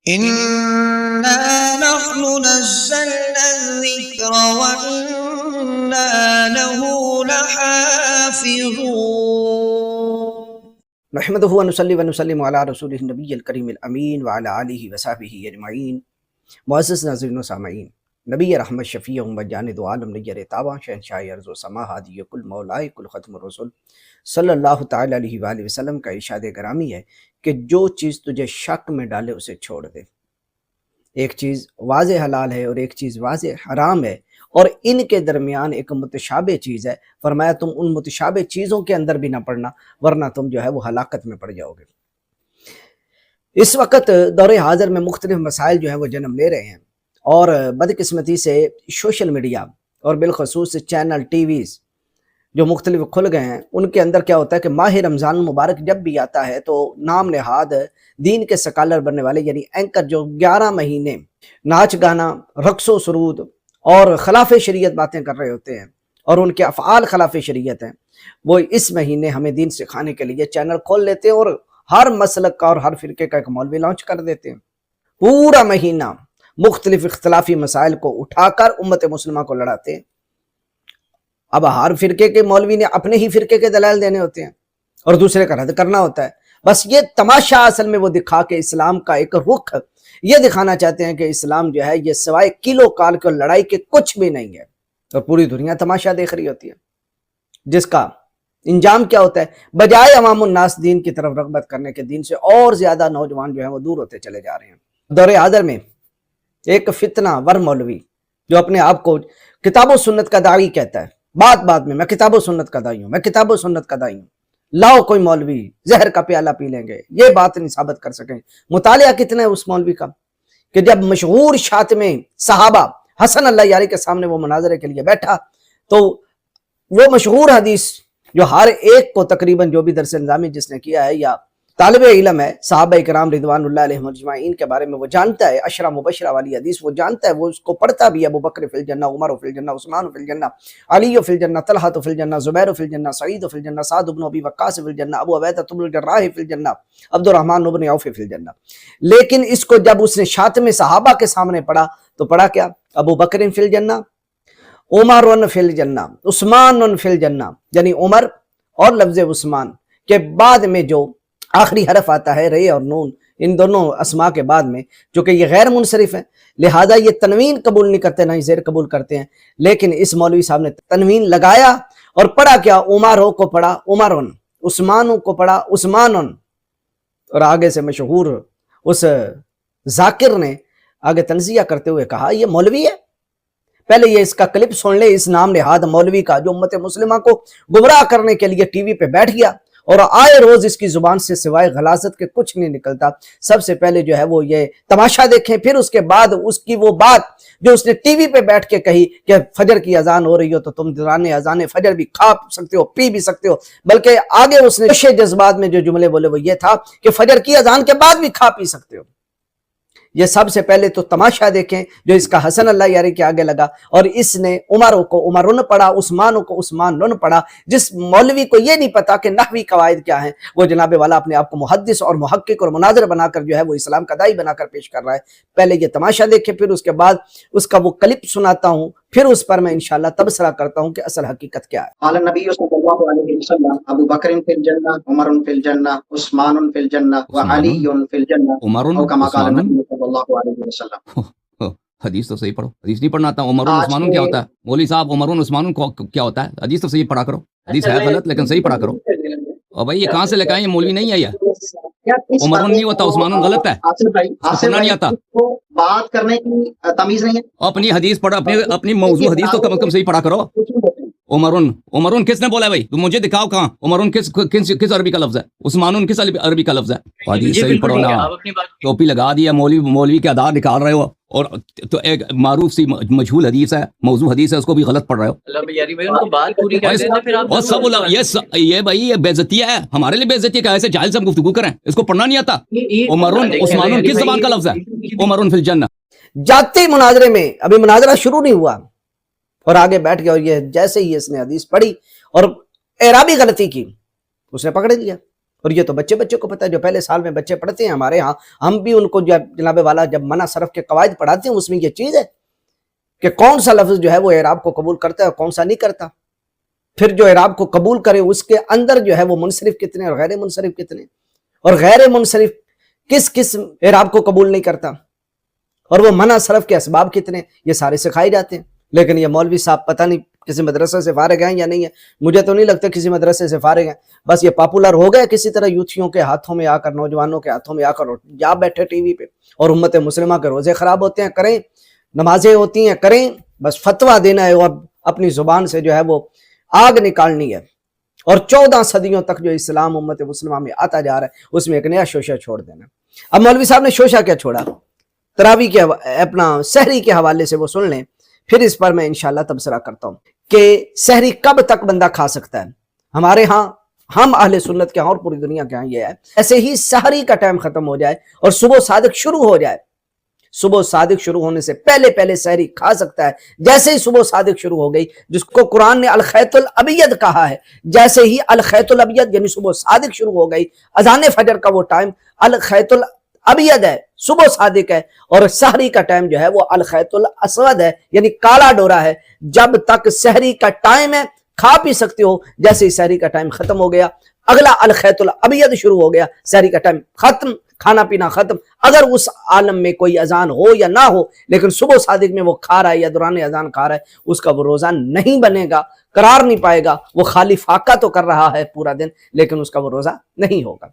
إنا نحن نزلنا الذكر وإنا له لحافظون نحمده ونصلي ونسلم على رسوله النبی الکریم الامین وعلى آلہ وصحبہ اجمعین۔ معزز ناظرین و سامعین، نبی رحمت شفیع امت جاند و عالم نیر تابع شہنشاہ ارض و سما ہادی کل مولائے کل ختم الرسل صلی اللہ تعالی علیہ وآلہ وسلم کا ارشاد گرامی ہے کہ جو چیز تجھے شک میں ڈالے اسے چھوڑ دے۔ ایک چیز واضح حلال ہے اور ایک چیز واضح حرام ہے، اور ان کے درمیان ایک متشابہ چیز ہے۔ فرمایا تم ان متشابہ چیزوں کے اندر بھی نہ پڑنا ورنہ تم جو ہے وہ ہلاکت میں پڑ جاؤ گے۔ اس وقت دور حاضر میں مختلف مسائل جو ہیں وہ جنم لے رہے ہیں، اور بدقسمتی سے سوشل میڈیا اور بالخصوص چینل ٹی ویز جو مختلف کھل گئے ہیں، ان کے اندر کیا ہوتا ہے کہ ماہ رمضان المبارک جب بھی آتا ہے تو نام نہاد دین کے سکالر بننے والے یعنی اینکر جو 11 مہینے ناچ گانا، رقص و سرود اور خلاف شریعت باتیں کر رہے ہوتے ہیں، اور ان کے افعال خلاف شریعت ہیں، وہ اس مہینے ہمیں دین سکھانے کے لیے چینل کھول لیتے ہیں اور ہر مسلک کا اور ہر فرقے کا ایک مولوی لانچ کر دیتے ہیں۔ پورا مہینہ مختلف اختلافی مسائل کو اٹھا کر امت مسلمہ کو لڑاتے ہیں۔ اب ہر فرقے کے مولوی نے اپنے ہی فرقے کے دلائل دینے ہوتے ہیں اور دوسرے کا رد کرنا ہوتا ہے۔ بس یہ تماشا اصل میں وہ دکھا کے اسلام کا ایک رخ یہ دکھانا چاہتے ہیں کہ اسلام جو ہے یہ سوائے کلو کال کے لڑائی کے کچھ بھی نہیں ہے، اور پوری دنیا تماشا دیکھ رہی ہوتی ہے، جس کا انجام کیا ہوتا ہے؟ بجائے عوام الناس دین کی طرف رغبت کرنے کے، دین سے اور زیادہ نوجوان جو ہیں وہ دور ہوتے چلے جا رہے ہیں۔ دور حاضر میں ایک فتنہ ور مولوی جو اپنے آپ کو کتاب و سنت کا داعی کہتا ہے، بات میں کتاب و سنت کا داعی ہوں، میں کتاب و سنت کا داعی ہوں، لاؤ کوئی مولوی زہر کا پیالہ پی لیں گے، یہ بات نہیں ثابت کر سکیں۔ مطالعہ کتنا ہے اس مولوی کا کہ جب مشہور شاتم صحابہ حسن اللہ یاری کے سامنے وہ مناظرے کے لیے بیٹھا تو وہ مشہور حدیث جو ہر ایک کو تقریباً جو بھی درس نظامی جس نے کیا ہے یا طالب علم ہے صحابہ کرام رضوان اللہ علیہم اجمعین کے بارے میں وہ جانتا ہے، عشرہ مبشرہ والی حدیث وہ جانتا ہے، وہ اس کو پڑھتا بھی ہے۔ ابو بکر فی الجنہ، عمر فی الجنہ، عثمان فی الجنہ، علی فی الجنہ، طلحہ فی الجنہ، زبیر فی الجنہ، سعید فی الجنہ، سعد بن ابی وقاص فی الجنہ، ابو عبیدہ بن الجراح فی الجنہ، عبد الرحمن بن عوف فی الجنہ۔ لیکن اس کو جب اس نے شاتم صحابہ کے سامنے پڑھا تو پڑھا کیا؟ ابو بکر فی الجنہ، عمر فی الجنہ، عثمان فی الجنہ، یعنی عمر اور لفظ عثمان کے بعد میں جو آخری حرف آتا ہے رے اور نون، ان دونوں اسماء کے بعد میں، جو کہ یہ غیر منصرف ہیں لہذا یہ تنوین قبول نہیں کرتے نہ ہی زیر قبول کرتے ہیں، لیکن اس مولوی صاحب نے تنوین لگایا اور پڑھا کیا؟ عمرو کو پڑھا عمرن، عثمانوں کو پڑھا عثمانن، اور آگے سے مشہور اس ذاکر نے آگے تنزیہ کرتے ہوئے کہا یہ مولوی ہے؟ پہلے یہ اس کا کلپ سن لے، اس نام نہاد مولوی کا جو امت مسلمہ کو گمراہ کرنے کے لیے ٹی وی پہ بیٹھ گیا اور آئے روز اس کی زبان سے سوائے غلاظت کے کچھ نہیں نکلتا۔ سب سے پہلے جو ہے وہ یہ تماشا دیکھیں، پھر اس کے بعد اس کی وہ بات جو اس نے ٹی وی پہ بیٹھ کے کہی کہ فجر کی اذان ہو رہی ہو تو تم دوران اذان فجر بھی کھا سکتے ہو، پی بھی سکتے ہو، بلکہ آگے اس نے جوش جذبات میں جو جملے بولے وہ یہ تھا کہ فجر کی اذان کے بعد بھی کھا پی سکتے ہو۔ یہ سب سے پہلے تو تماشا دیکھیں جو اس کا حسن اللہ یاری کے آگے لگا، اور اس نے عمروں کو عمرن پڑھا، عثمانوں کو عثمانن پڑھا۔ جس مولوی کو یہ نہیں پتا کہ نحوی قواعد کیا ہیں، وہ جناب والا اپنے آپ کو محدث اور محقق اور مناظر بنا کر جو ہے وہ اسلام کا داعی بنا کر پیش کر رہا ہے۔ پہلے یہ تماشا دیکھیں، پھر اس کے بعد اس کا وہ کلپ سناتا ہوں، پھر اس پر میں انشاءاللہ تبصرہ کرتا ہوں کہ اصل حقیقت کیا ہے۔ قال النبی صلی اللہ علیہ وسلم ابو بکر فی الجنہ، عمر فی الجنہ، عثمان فی الجنہ، وعلی فی الجنہ، او کما قال النبی صلی اللہ علیہ وسلم۔ حدیث تو صحیح پڑھو، حدیث نہیں پڑھنا آتا۔ عمر عثمان کیا ہوتا ہے مولوی صاحب؟ عمر عثمان کیا ہوتا ہے؟ حدیث تو صحیح پڑھا کرو، حدیث ہے غلط لیکن صحیح پڑھا کرو۔ اور بھائی یہ کہاں سے لے کے آئے؟ یہ مولوی نہیں ہے، یہ عمر نہیں ہوتا، عثمان غلط ہے، پڑھنا نہیں آتا، بات کرنے کی تمیز نہیں ہے۔ اپنی حدیث پڑھو، اپنی موضوع حدیث تو کم از کم صحیح پڑھا کرو۔ عمرن کس نے بولا ہے بھائی؟ تم مجھے دکھاؤ کہاں عمرن کس عربی کا لفظ ہے، عثمانن کس عربی کا لفظ ہے؟ حدیث صحیح پڑھو نا۔ ٹوپی لگا دیا مولوی کے آدھار نکال رہے ہو، اور تو ایک معروف سی مجہول حدیث ہے، موضوع حدیث ہے، اس کو بھی غلط پڑھ رہے ہو۔ اور سب یہ بھائی یہ بے عزتی ہے، ہمارے لیے بے عزتی ہے کہ ایسے جاہل سے ہم گفتگو کریں، اس کو پڑھنا نہیں آتا۔ عمرن عثمانن کس زبان کا لفظ ہے؟ عمرن فی الجنہ۔ جاتے مناظرے میں ابھی مناظرہ شروع نہیں ہوا اور آگے بیٹھ گیا، اور یہ جیسے ہی اس نے حدیث پڑھی اور اعرابی غلطی کی اس نے پکڑ لیا، اور یہ تو بچے کو پتہ ہے، جو پہلے سال میں بچے پڑھتے ہیں ہمارے ہاں، ہم بھی ان کو جناب والا جب منع صرف کے قواعد پڑھاتے ہیں، اس میں یہ چیز ہے کہ کون سا لفظ جو ہے وہ اعراب کو قبول کرتا ہے اور کون سا نہیں کرتا، پھر جو اعراب کو قبول کرے اس کے اندر جو ہے وہ منصرف کتنے اور غیر منصرف کتنے، اور غیر منصرف کس اعراب کو قبول نہیں کرتا، اور وہ منع صرف کے اسباب کتنے، یہ سارے سکھائے جاتے ہیں۔ لیکن یہ مولوی صاحب پتہ نہیں کسی مدرسے سے فارغ ہیں یا نہیں ہے، مجھے تو نہیں لگتا کسی مدرسے سے فارغ ہیں، بس یہ پاپولر ہو گئے کسی طرح یوتھیوں کے ہاتھوں میں آ کر، نوجوانوں کے ہاتھوں میں آ کر جا بیٹھے ٹی وی پہ، اور امت مسلمہ کے روزے خراب ہوتے ہیں کریں، نمازیں ہوتی ہیں کریں، بس فتویٰ دینا ہے اور اپنی زبان سے جو ہے وہ آگ نکالنی ہے، اور 14 صدیوں تک جو اسلام امت مسلمہ میں آتا جا رہا ہے اس میں ایک نیا شوشہ چھوڑ دینا۔ اب مولوی صاحب نے شوشہ کیا چھوڑا، تراویح کے اپنا سحری کے حوالے سے وہ سن لیں، پھر اس پر میں انشاءاللہ تبصرہ کرتا ہوں کہ سحری کب تک بندہ کھا سکتا ہے۔ ہمارے ہاں، ہم اہل سنت کے ہاں اور پوری دنیا کے ہاں یہ ہے، ایسے ہی سحری کا ٹائم ختم ہو جائے اور صبح صادق شروع ہو جائے، صبح صادق شروع ہونے سے پہلے سحری کھا سکتا ہے۔ جیسے ہی صبح صادق شروع ہو گئی، جس کو قرآن نے الخیط الابید کہا ہے، جیسے ہی الخیط الابید یعنی صبح صادق شروع ہو گئی، اذان فجر کا وہ ٹائم الخیط الابید ہے، صبح صادق ہے، اور سحری کا ٹائم جو ہے وہ الخیط الاسود ہے یعنی کالا ڈورا ہے۔ جب تک سحری کا ٹائم ہے کھا پی سکتے ہو، جیسے ہی سحری کا ٹائم ختم ہو گیا اگلا الخیط الابید شروع ہو گیا، سحری کا ٹائم ختم، کھانا پینا ختم۔ اگر اس عالم میں کوئی اذان ہو یا نہ ہو لیکن صبح صادق میں وہ کھا رہا ہے یا دوران اذان کھا رہا ہے، اس کا وہ روزہ نہیں بنے گا، قرار نہیں پائے گا، وہ خالی فاقہ تو کر رہا ہے پورا دن لیکن اس کا وہ روزہ نہیں ہوگا،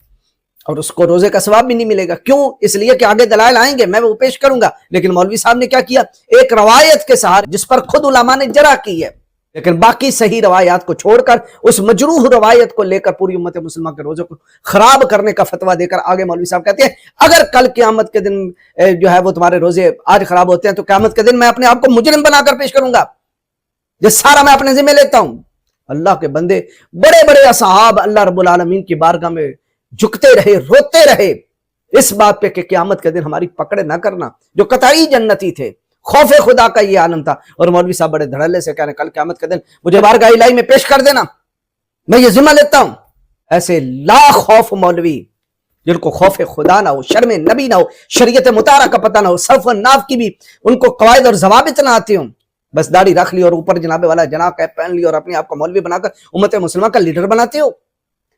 اور اس کو روزے کا ثواب بھی نہیں ملے گا۔ کیوں؟ اس لیے کہ آگے دلائل آئیں گے، میں وہ پیش کروں گا، لیکن مولوی صاحب نے کیا کیا، ایک روایت کے سہارے جس پر خود علماء نے جرح کی ہے، لیکن باقی صحیح روایات کو چھوڑ کر اس مجروح روایت کو لے کر پوری امت مسلمہ کے روزے کو خراب کرنے کا فتویٰ دے کر آگے مولوی صاحب کہتے ہیں اگر کل قیامت کے دن جو ہے وہ تمہارے روزے آج خراب ہوتے ہیں تو قیامت کے دن میں اپنے آپ کو مجرم بنا کر پیش کروں گا، یہ سارا میں اپنے ذمہ لیتا ہوں۔ اللہ کے بندے، بڑے بڑے اصحاب اللہ رب العالمین کی بارگاہ میں جھکتے رہے، روتے رہے اس بات پہ کہ قیامت کے دن ہماری پکڑ نہ کرنا، جو قطعی جنتی تھے، خوف خدا کا یہ عالم تھا، اور مولوی صاحب بڑے دھڑلے سے کہہ رہے ہیں کل قیامت کے دن مجھے بارگاہ الہی میں پیش کر دینا، میں یہ ذمہ لیتا ہوں۔ ایسے لا خوف مولوی جن کو خوف خدا نہ ہو، شرم نبی نہ ہو، شریعت مطالعہ کا پتہ نہ ہو، صرف و ناف کی بھی ان کو قواعد اور ضوابط نہ آتے ہوں، بس داڑھی رکھ لی اور اوپر جناب والا جناب کیپ پہن لی اور اپنے آپ کو مولوی بنا کر امت مسلمہ کا لیڈر بناتے ہو۔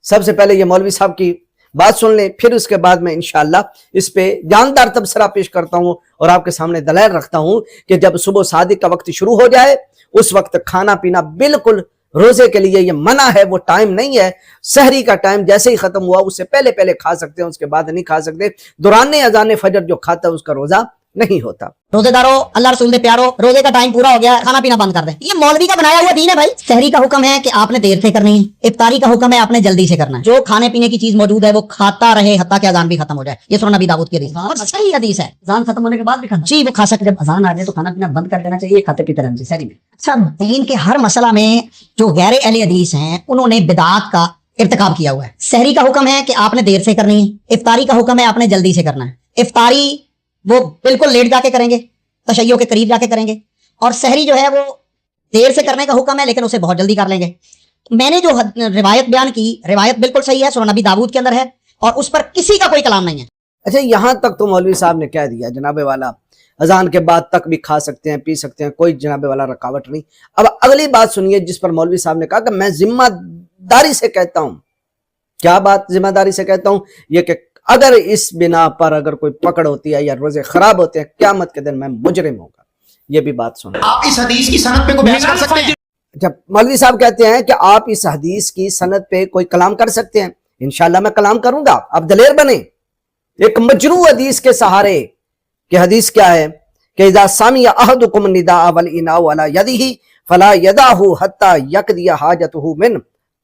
سب سے پہلے یہ مولوی صاحب کی بات سن لیں، پھر اس کے بعد میں انشاءاللہ اس پہ جاندار تبصرہ پیش کرتا ہوں اور آپ کے سامنے دلائل رکھتا ہوں کہ جب صبح صادق کا وقت شروع ہو جائے اس وقت کھانا پینا بالکل روزے کے لیے یہ منع ہے، وہ ٹائم نہیں ہے۔ سحری کا ٹائم جیسے ہی ختم ہوا اس سے پہلے کھا سکتے ہیں، اس کے بعد نہیں کھا سکتے۔ دوران اذان فجر جو کھاتا ہے اس کا روزہ نہیں ہوتا۔ روزے دارو، اللہ رسول دے پیارو، روزے کا ٹائم پورا ہو گیا، کھانا پینا بند کر دیں، یہ مولوی کا بنایا ہوا دین ہے بھائی۔ سحری کا حکم ہے کہ آپ نے دیر سے کرنی ہے، افطاری کا حکم ہے آپ نے جلدی سے کرنا ہے، جو کھانے پینے کی چیز موجود ہے وہ کھاتا رہے حتیٰ کہ اذان بھی ختم ہو جائے، یہ سنن نبی داؤد کی حدیث اور صحیح حدیث ہے۔ اذان ختم ہونے کے بعد بھی کھانا جی وہ کھا سکتے، جب اذان آ جائے تو کھانا پینا بند کر دینا چاہیے، کھاتے پیتے رہنا چاہیے سحری میں۔ اچھا، دین کے ہر مسئلہ میں جو غیر اہل حدیث ہیں انہوں نے بدعات کا ارتکاب کیا ہوا ہے۔ سحری کا حکم ہے کہ آپ نے دیر سے کرنی ہے، افطاری کا حکم ہے آپ نے جلدی سے کرنا ہے۔ افطاری وہ بالکل لیٹ جا کے کریں گے، تشیع کے قریب جا کے کریں گے، اور سحری جو ہے وہ دیر سے کرنے کا حکم ہے لیکن اسے بہت جلدی کر لیں گے۔ میں نے جو روایت بیان کی، روایت بالکل صحیح ہے، سنن نبی داؤد کے اندر ہے اور اس پر کسی کا کوئی کلام نہیں ہے۔ اچھا، یہاں تک تو مولوی صاحب نے کہہ دیا جناب والا اذان کے بعد تک بھی کھا سکتے ہیں، پی سکتے ہیں، کوئی جناب والا رکاوٹ نہیں۔ اب اگلی بات سنیے جس پر مولوی صاحب نے کہا کہ میں ذمہ داری سے کہتا ہوں۔ کیا بات ذمہ داری سے کہتا ہوں؟ یہ کہ اگر اس بنا پر اگر کوئی پکڑ ہوتی ہے یا روزے خراب ہوتے ہیں قیامت کے دن میں مجرم ہوگا۔ یہ بھی بات سنیں۔ آپ اس حدیث کی سند پہ کوئی بحث کر سکتے ہیں؟ جب مولوی صاحب کہتے ہیں کہ آپ اس حدیث کی سند پہ کوئی کلام کر سکتے ہیں، انشاءاللہ میں کلام کروں گا، آپ دلیر بنیں۔ ایک مجروح حدیث کے سہارے، کہ حدیث کیا ہے کہ اذا سمع احدکم النداء والاناء علی یدہ فلا یدعہ حتی یقضی حاجتہ منہ۔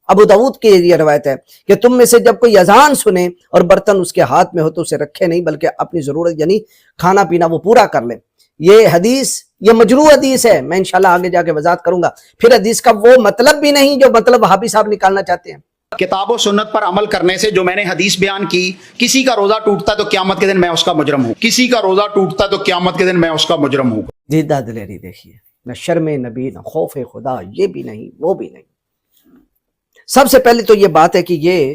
ابو داؤد کی یہ روایت ہے کہ تم میں سے جب کوئی اذان سنے اور برتن اس کے ہاتھ میں ہو تو اسے رکھے نہیں بلکہ اپنی ضرورت یعنی کھانا پینا وہ پورا کر لیں۔ یہ حدیث یہ مجروح حدیث ہے، میں انشاءاللہ آگے جا کے وضاحت کروں گا۔ پھر حدیث کا وہ مطلب بھی نہیں جو مطلب وہابی صاحب نکالنا چاہتے ہیں۔ کتاب و سنت پر عمل کرنے سے جو میں نے حدیث بیان کی، کسی کا روزہ ٹوٹتا تو قیامت کے دن میں اس کا مجرم ہوں، کسی کا روزہ ٹوٹتا تو قیامت کے دن میں اس کا مجرم ہوں۔ زیدہ دلیری دیکھیے، نہ شرم نبی نہ خوف خدا، یہ بھی نہیں وہ بھی نہیں۔ سب سے پہلے تو یہ بات ہے کہ یہ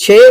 6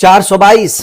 422,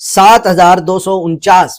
7249,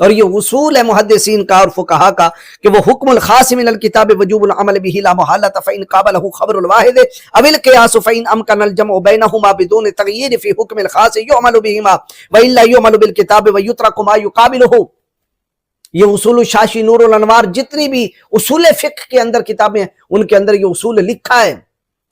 اور یہ اصول ہے محدثین کا اور فقہا کا کہ وہ حکم الخاص من الکتاب وجوب العمل به لا محالۃ فإن قابله خبر الواحد او القياس فإن امكن الجمع بينهما بدون تغيير في حكم الخاص يعمل بهما والا يعمل بالكتاب ويترك ما يقابله. یہ اصول شاشی نور الانوار جتنی بھی اصول فقہ کے اندر کتابیں ہیں ان کے اندر یہ اصول لکھا ہے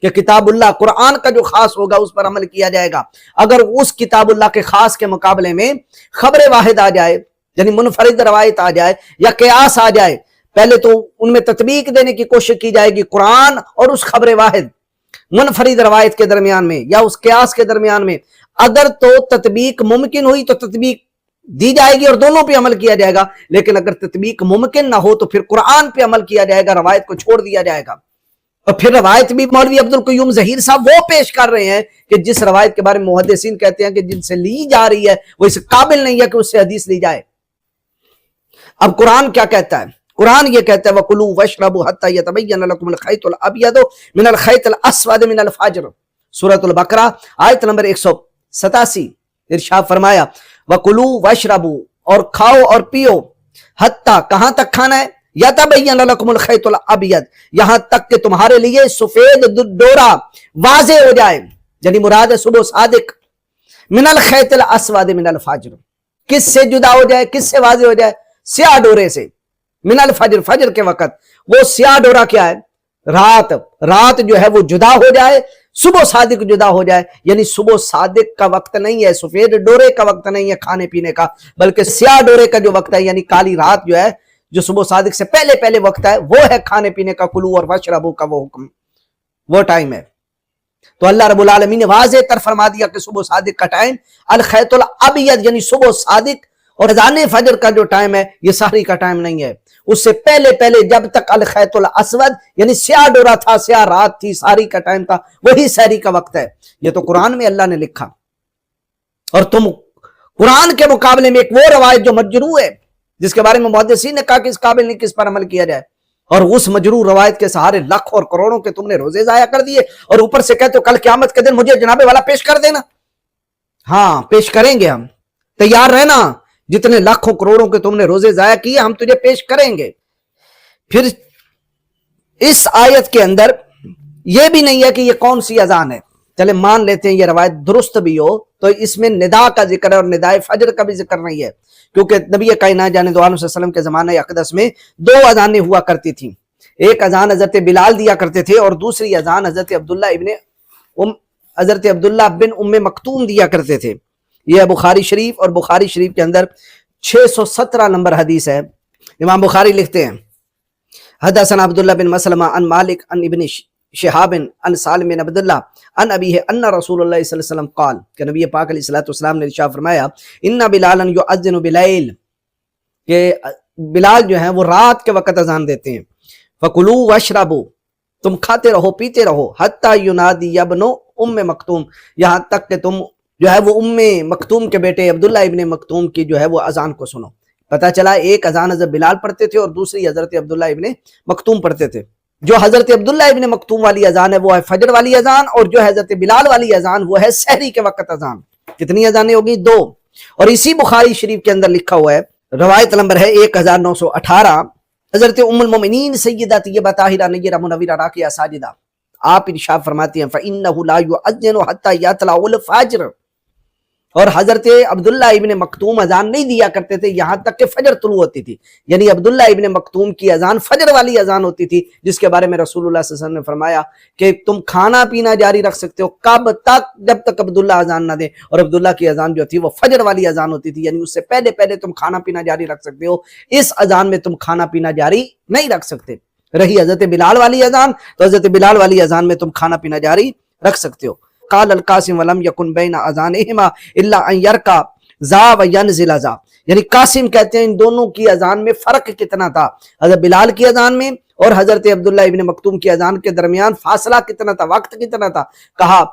کہ کتاب اللہ قرآن کا جو خاص ہوگا اس پر عمل کیا جائے گا. اگر اس کتاب اللہ کے خاص کے مقابلے میں خبر واحد آ جائے یعنی منفرد روایت آ جائے یا قیاس آ جائے، پہلے تو ان میں تطبیق دینے کی کوشش کی جائے گی قرآن اور اس خبر واحد منفرد روایت کے درمیان میں یا اس قیاس کے درمیان میں. اگر تو تطبیق ممکن ہوئی تو تطبیق دی جائے گی اور دونوں پہ عمل کیا جائے گا، لیکن اگر تطبیق ممکن نہ ہو تو پھر قرآن پہ عمل کیا جائے گا، روایت کو چھوڑ دیا جائے گا. اور پھر روایت بھی مولوی عبدالقیوم ظہیر صاحب وہ پیش کر رہے ہیں کہ جس روایت کے بارے میں محدثین کہتے ہیں کہ جن سے لی جا رہی ہے وہ اس قابل نہیں ہے کہ اس سے حدیث لی جائے. اب قرآن کیا کہتا ہے؟ قرآن یہ کہتا ہے وَكُلُوا وَاشْرَبُوا حَتَّى يَتَبَيَّنَ لَكُمُ الْخَيْطُ الْأَبْيَضُ مِنَ الْخَيْطِ الْأَسْوَدِ مِنَ الْفَجْرِ. سورۃ البقرہ آیت نمبر 187. ارشاد فرمایا وَكُلُوا وَاشْرَبُوا، اور کھاؤ اور پیو، حتیٰ کہاں تک کھانا ہے؟ یتبین لکم الخیط الابیض، یہاں تک کہ تمہارے لیے سفید ڈورا واضح ہو جائے، یعنی مراد ہے صبح صادق، من الخیط الاسود من الفجر، کس سے جدا ہو جائے، کس سے واضح ہو جائے؟ سیاہ ڈورے سے. من الفجر، فجر کے وقت. وہ سیاہ ڈورا کیا ہے؟ رات. رات جو ہے وہ جدا ہو جائے، صبح صادق جدا ہو جائے. یعنی صبح صادق کا وقت نہیں ہے، سفید ڈورے کا وقت نہیں ہے کھانے پینے کا، بلکہ سیاہ ڈورے کا جو وقت ہے یعنی کالی رات جو ہے، جو صبح صادق سے پہلے پہلے وقت ہے، وہ ہے کھانے پینے کا، کلو اور واشربو کا وہ حکم، وہ ٹائم ہے. تو اللہ رب العالمین نے واضح تر فرما دیا کہ صبح صادق کا ٹائم الخیط الابیض یعنی صبح صادق، اور اذان فجر کا جو ٹائم ہے یہ سحری کا ٹائم نہیں ہے. اس سے پہلے پہلے جب تک الخیط الاسود یعنی سیاہ ڈورا تھا، سیاہ رات تھی، سحری کا ٹائم تھا، وہی سحری کا وقت ہے. یہ تو قرآن میں اللہ نے لکھا. اور تم قرآن کے مقابلے میں ایک وہ روایت جو مجروح ہے، جس کے بارے میں محدثین نے کہا کہ اس قابل نہیں کس پر عمل کیا جائے، اور اس مجروح روایت کے سہارے لاکھوں اور کروڑوں کے تم نے روزے ضائع کر دیے، اور اوپر سے کہتے ہو کل قیامت کے دن مجھے جناب والا پیش کر دینا. ہاں پیش کریں گے، ہم تیار رہنا، جتنے لاکھوں کروڑوں کے تم نے روزے ضائع کیے ہم تجھے پیش کریں گے. پھر اس آیت کے اندر یہ بھی نہیں ہے کہ یہ کون سی اذان ہے. چلے مان لیتے ہیں یہ روایت درست بھی ہو، تو اس میں ندا کا ذکر ہے اور ندائے فجر کا بھی ذکر نہیں ہے، کیونکہ نبی کائنات جانے دو عالم صلی اللہ علیہ وسلم کے زمانہ اقدس میں دو اذانیں ہوا کرتی تھیں. ایک اذان حضرت بلال دیا کرتے تھے اور دوسری اذان حضرت عبداللہ بن ام مکتوم دیا کرتے تھے. یہ بخاری شریف اور بخاری شریف کے اندر 617 نمبر حدیث ہے. امام بخاری لکھتے ہیں حدثنا عبداللہ بن مسلمہ عن مالک عن ابن شہاب عن سالم بن عبداللہ عن ابیہ ان رسول اللہ صلی اللہ علیہ وسلم قال کہ نبی پاک علیہ السلام نے ارشاد فرمایا ان بلالا یؤذن بلیل، کہ بلال جو ہیں وہ رات کے وقت اذان دیتے ہیں. فکلوا واشربوا، تم کھاتے رہو پیتے رہو، حتی ینادی ابن ام مکتوم، یہاں تک کہ تم جو ہے وہ ام مکتوم کے بیٹے عبداللہ ابن مکتوم کی جو ہے وہ اذان کو سنو. پتہ چلا ایک اذان حضرت بلال پڑھتے تھے اور دوسری حضرت عبداللہ ابن مکتوم پڑھتے تھے. جو حضرت عبداللہ ابن مکتوم والی اذان ہے وہ ہے فجر والی اذان، اور جو حضرت بلال والی اذان وہ ہے سحری کے وقت اذان. کتنی اذانیں ہوگی؟ دو. اور اسی بخاری شریف کے اندر لکھا ہوا ہے، روایت نمبر ہے 1918، حضرت ام المؤمنین سیدہ طیبہ طاہرہ نیرہ منورہ راکعہ ساجدہ، آپ ارشاد فرماتی ہیں فَإِنَّهُ لَا يُؤَذِّنُ حَتَّى يَطْلَعُ الْفَجْرُ، اور حضرت عبداللہ ابن مکتوم اذان نہیں دیا کرتے تھے یہاں تک کہ فجر طلوع ہوتی تھی. یعنی عبداللہ ابن مکتوم کی اذان فجر والی اذان ہوتی تھی، جس کے بارے میں رسول اللہ صلی اللہ علیہ وسلم نے فرمایا کہ تم کھانا پینا جاری رکھ سکتے ہو کب تک؟ جب تک عبداللہ اذان نہ دے. اور عبداللہ کی اذان جو تھی وہ فجر والی اذان ہوتی تھی، یعنی اس سے پہلے پہلے تم کھانا پینا جاری رکھ سکتے ہو، اس اذان میں تم کھانا پینا جاری نہیں رکھ سکتے. رہی حضرت بلال والی اذان تو حضرت بلال والی اذان میں تم کھانا پینا جاری رکھ سکتے ہو. قال القاسم ولم يكن بين اذانهما الا ان يركع ذا وينزل ذا، یعنی قاسم کہتے ہیں ان دونوں کی اذان میں فرق کتنا تھا، حضرت بلال کی اذان میں اور حضرت عبداللہ ابن مکتوم کی اذان کے درمیان فاصلہ کتنا تھا، وقت کتنا تھا. کہا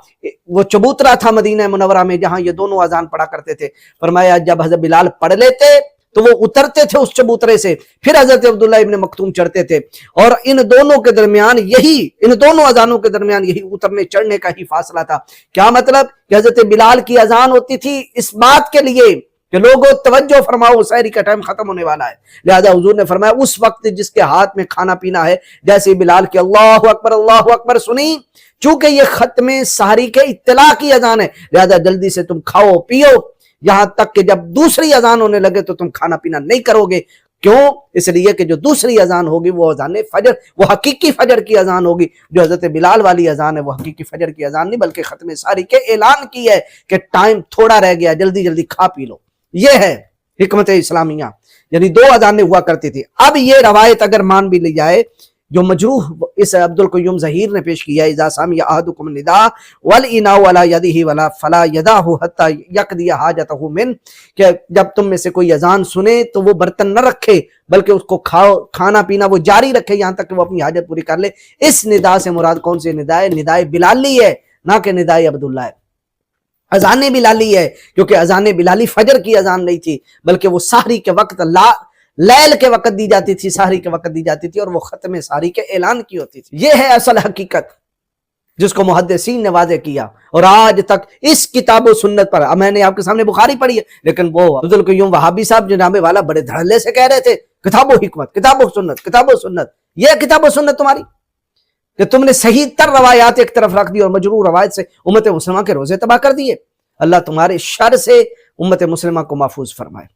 وہ چبوترا تھا مدینہ منورہ میں جہاں یہ دونوں اذان پڑھا کرتے تھے. فرمایا جب حضرت بلال پڑھ لیتے تو وہ اترتے تھے اس چبوترے سے، پھر حضرت عبداللہ ابن مکتوم چڑھتے تھے، اور ان دونوں کے درمیان ان دونوں اذانوں کے درمیان یہی اترنے چڑھنے کا ہی فاصلہ تھا. کیا مطلب؟ کہ حضرت بلال کی اذان ہوتی تھی اس بات کے لیے کہ لوگوں توجہ فرماؤ سحری کا ٹائم ختم ہونے والا ہے. لہذا حضور نے فرمایا اس وقت جس کے ہاتھ میں کھانا پینا ہے، جیسے بلال کی اللہ اکبر سنی، چونکہ یہ ختم سحری کے اطلاع کی اذان ہے، لہذا جلدی سے تم کھاؤ پیو، یہاں تک کہ جب دوسری اذان ہونے لگے تو تم کھانا پینا نہیں کرو گے. کیوں؟ اس لیے کہ جو دوسری اذان ہوگی وہ اذان فجر، وہ حقیقی فجر کی اذان ہوگی. جو حضرت بلال والی اذان ہے وہ حقیقی فجر کی اذان نہیں بلکہ ختم سحری کے اعلان کی ہے کہ ٹائم تھوڑا رہ گیا، جلدی جلدی کھا پی لو. یہ ہے حکمت اسلامیہ، یعنی 2 اذانیں ہوا کرتی تھی. اب یہ روایت اگر مان بھی لی جائے جو مجروح اس عبد القیوم ظہیر نے پیش کیا ہے، اذا سمع احدکم النداء والاناء علی یدہ ولا فلا یدعہ حتی یقضی حاجتہ من، کہ جب تم میں سے کوئی اذان سنے تو وہ برتن نہ رکھے بلکہ اس کو کھانا پینا وہ جاری رکھے یہاں تک کہ وہ اپنی حاجت پوری کر لے. اس ندا سے مراد کون سی ندا ہے؟ ندائے بلالی ہے، نہ کہ ندائے عبداللہ ہے. اذان بلالی ہے کیونکہ اذان بلالی فجر کی اذان نہیں تھی بلکہ وہ سحری کے وقت لیل کے وقت دی جاتی تھی، سحری کے وقت دی جاتی تھی، اور وہ ختم سحری کے اعلان کی ہوتی تھی. یہ ہے اصل حقیقت جس کو محدثین نے واضح کیا. اور آج تک اس کتاب و سنت پر، میں نے آپ کے سامنے بخاری پڑھی ہے، لیکن وہ عبد القیوم وہابی صاحب جناب والا بڑے دھڑلے سے کہہ رہے تھے کتاب و حکمت، کتاب و سنت، کتاب و سنت. یہ کتاب و سنت تمہاری کہ تم نے صحیح تر روایات ایک طرف رکھ دی اور مجروح روایت سے امت مسلمہ کے روزے تباہ کر دیے. اللہ تمہارے شر سے امت مسلمہ کو محفوظ فرمائے.